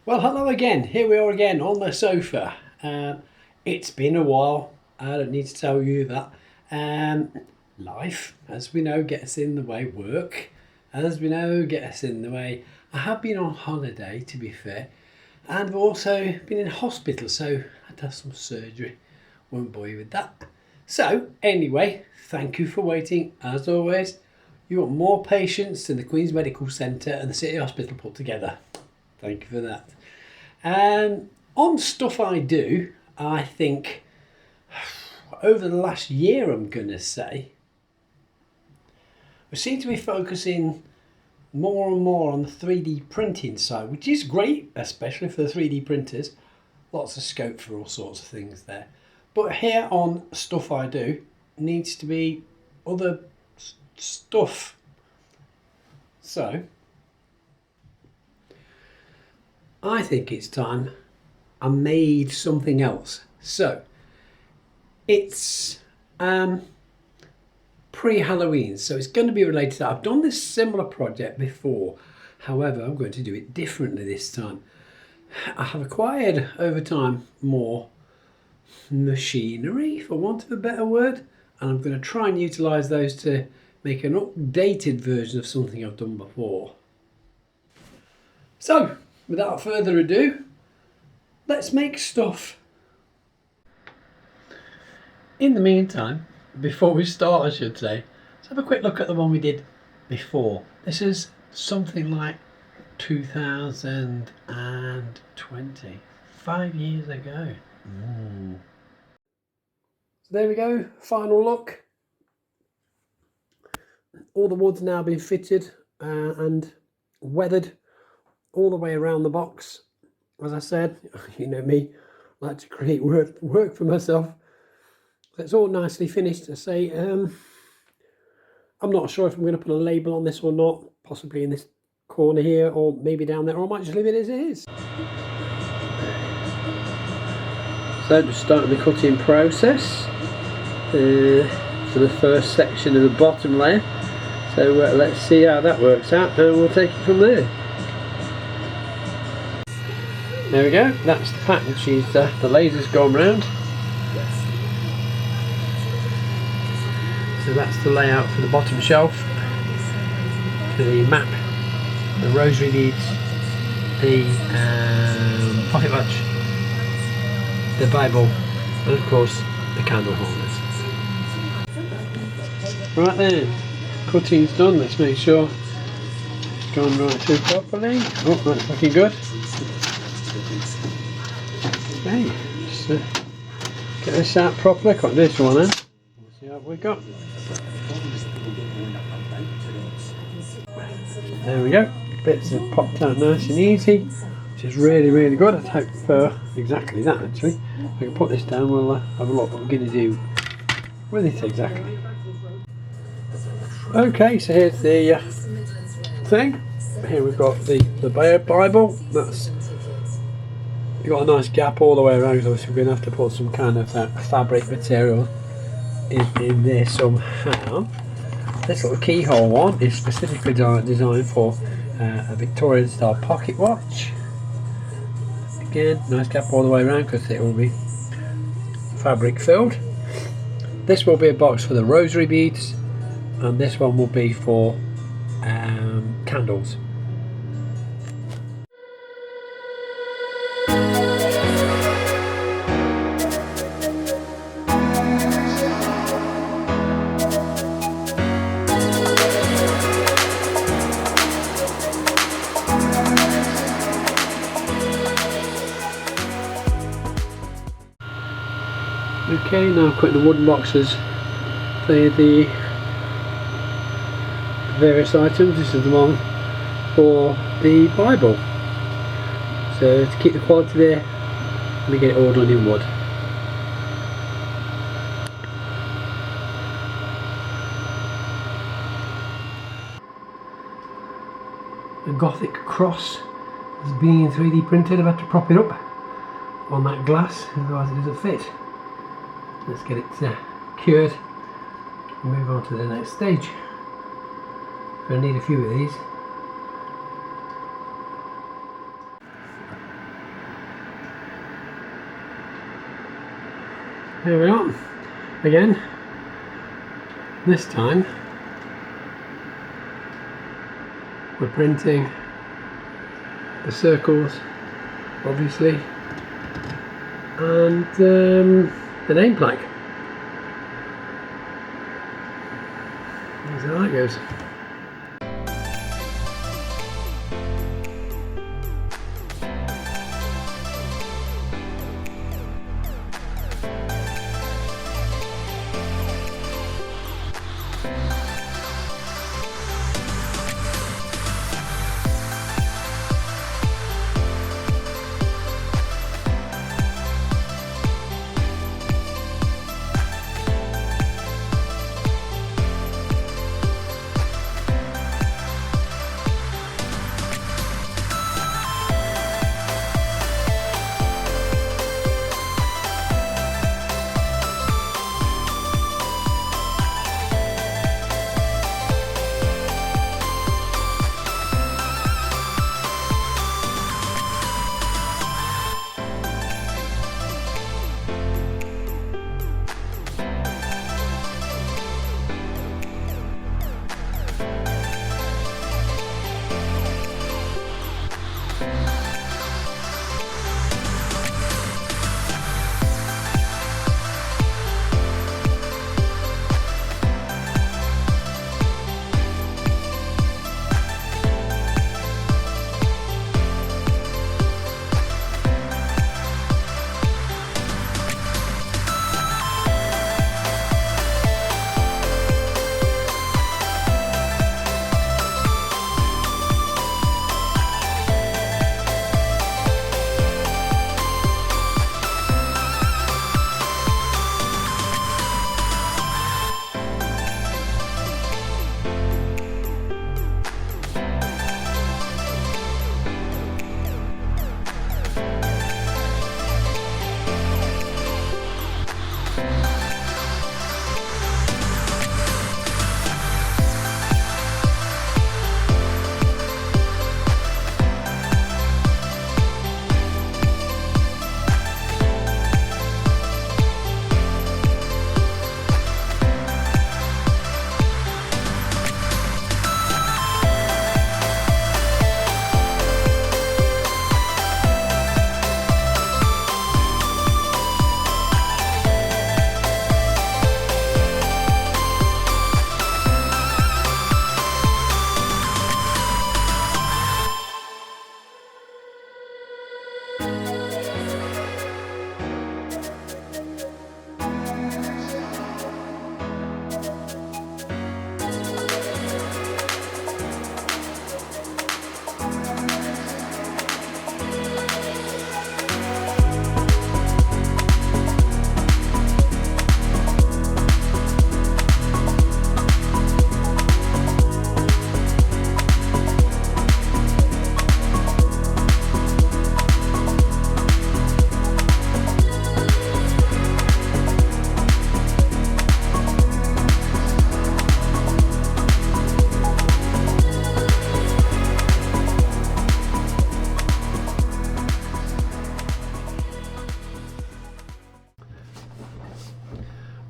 Well, hello again. Here we are again on the sofa. It's been a while. I don't need to tell you that. Life, as we know, gets in the way. Work, as we know, gets in the way. I have been on holiday, to be fair, and I've also been in hospital, so I had to have some surgery. Won't bore you with that. So, anyway, thank you for waiting. As always, you got more patients than the Queen's Medical Centre and the City Hospital put together. Thank you for that. On stuff I do, I think over the last year, I'm going to say, we seem to be focusing more and more on the 3D printing side, which is great, especially for the 3D printers. Lots of scope for all sorts of things there. But here on stuff I do, needs to be other stuff. So, I think it's time I made something else. So it's pre-Halloween, so it's going to be related to that. I've done this similar project before, however I'm going to do it differently this time. I have acquired over time more machinery, for want of a better word, and I'm going to try and utilise those to make an updated version of something I've done before. So without further ado, let's make stuff. In the meantime, before we start I should say, let's have a quick look at the one we did before. This is something like 2020, 5 years ago. So there we go, final look. All the wood's now been fitted and weathered all the way around the box. As I said, you know me, I like to create work for myself. So it's all nicely finished. I say, I'm not sure if I'm going to put a label on this or not, possibly in this corner here or maybe down there, or I might just leave it as it is. So just starting the cutting process for the first section of the bottom layer. So let's see how that works out and we'll take it from there. There we go, that's the pattern she's, the laser's gone round. So that's the layout for the bottom shelf, for the map, the rosary beads, the pocket watch, the Bible, and of course the candle holders. Right then, cutting's done. Let's make sure it's gone right through properly. Oh, that's looking good. Okay, just get this out properly. Cut this one in. Let's see what we got. There we go. Bits have popped out nice and easy, which is really good. I'd hope for exactly that actually. If I can put this down, we'll have a look what we're going to do with it exactly. Okay, so here's the thing. Here we've got the Bible. That's got a nice gap all the way around, so we're going to have to put some kind of fabric material in there somehow. This little keyhole one is specifically designed for a Victorian style pocket watch. Again, nice gap all the way around because it will be fabric filled. This will be a box for the rosary beads, and this one will be for candles. Okay, now I'm putting the wooden boxes for the various items. This is the one for the Bible. So to keep the quality there, let me get it all done in wood. The Gothic cross is being 3D printed. I've had to prop it up on that glass, otherwise it doesn't fit. Let's get it cured and move on to the next stage. Going to need a few of these. here we are again. This time we're printing the circles, obviously, and the name plaque. That's how that goes.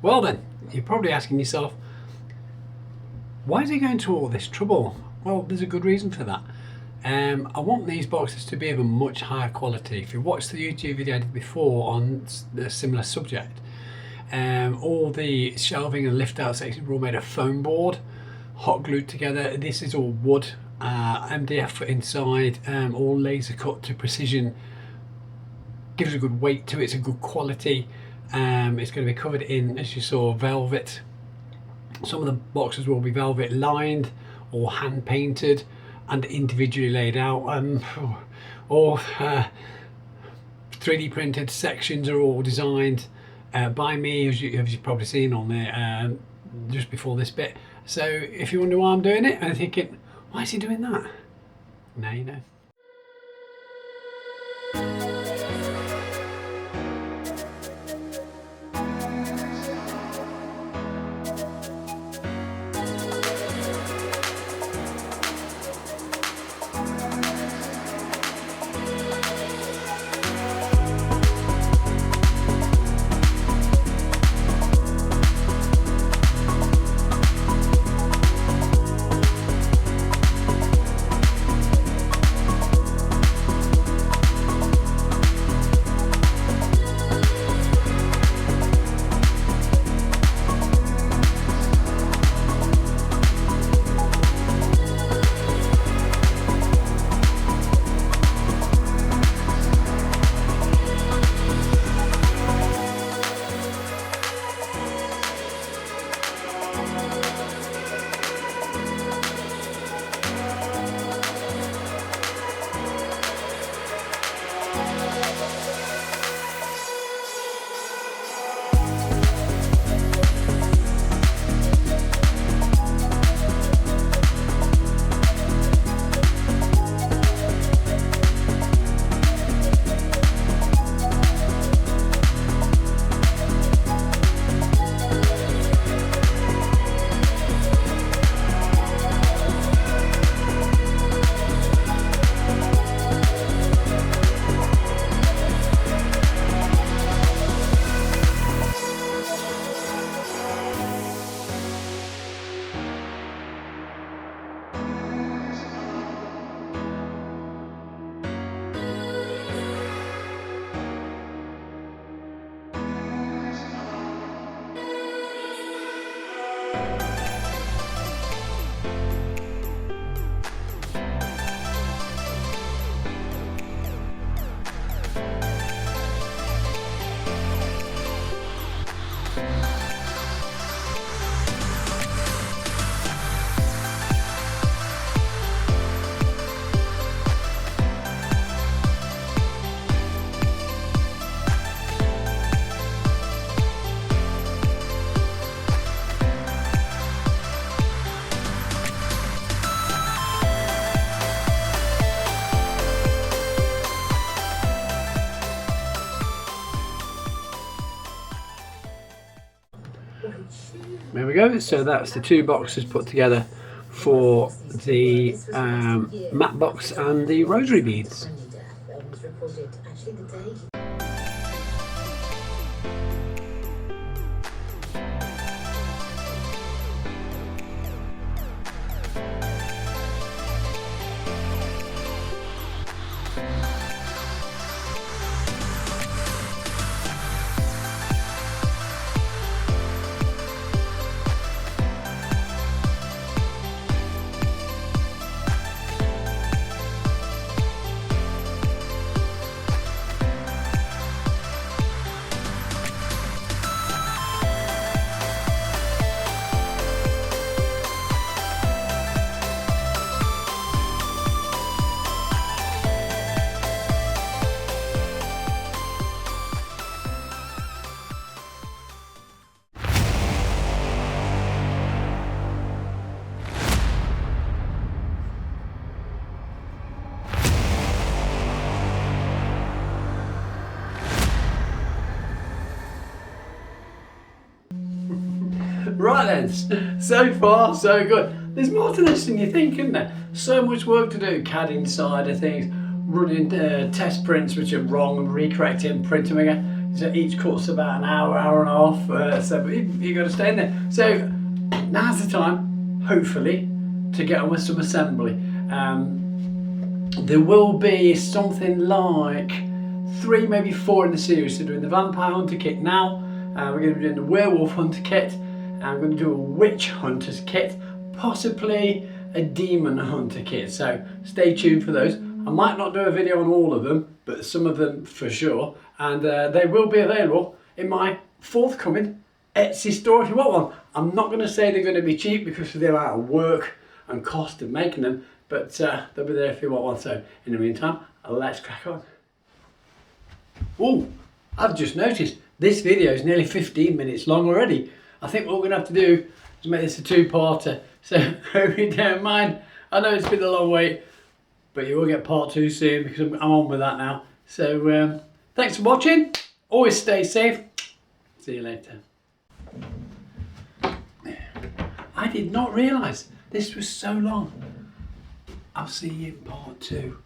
Well then, you're probably asking yourself, why is he going to all this trouble? Well, there's a good reason for that. I want these boxes to be of a much higher quality. If you watched the YouTube video I did before on a similar subject, all the shelving and lift out sections were all made of foam board, hot glued together. This is all wood, MDF inside, all laser cut to precision. Gives a good weight to it, it's a good quality. It's going to be covered in, as you saw, velvet. Some of the boxes will be velvet lined or hand painted and individually laid out, or 3D printed sections are all designed by me, as you've probably seen on there just before this bit. So if you wonder why I'm doing it and thinking, why is he doing that? Now you know. There we go. So that's the 2 boxes put together for the matte box and the rosary beads. Right then, so far so good. There's more to this than you think, isn't there? So much work to do, CAD inside of things, running test prints which are wrong and recorrecting, print them again. So each cut's about an hour, hour and a half, so you've got to stay in there. So now's the time, hopefully, to get on with some assembly. There will be something like 3, maybe 4 in the series. So doing the Vampire Hunter kit now, we're going to be doing the Werewolf Hunter kit, I'm going to do a Witch Hunter's kit, possibly a Demon Hunter kit, so stay tuned for those. I might not do a video on all of them, but some of them for sure, and they will be available in my forthcoming Etsy store if you want one. I'm not going to say they're going to be cheap because of the amount of work and cost of making them, but they'll be there if you want one. So in the meantime, let's crack on. Oh, I've just noticed this video is nearly 15 minutes long already. I think what we're going to have to do is make this a 2-parter, so hope you don't mind. I know it's been a long wait, but you will get part 2 soon because I'm on with that now. So thanks for watching, always stay safe, see you later. I did not realise this was so long. I'll see you in part 2.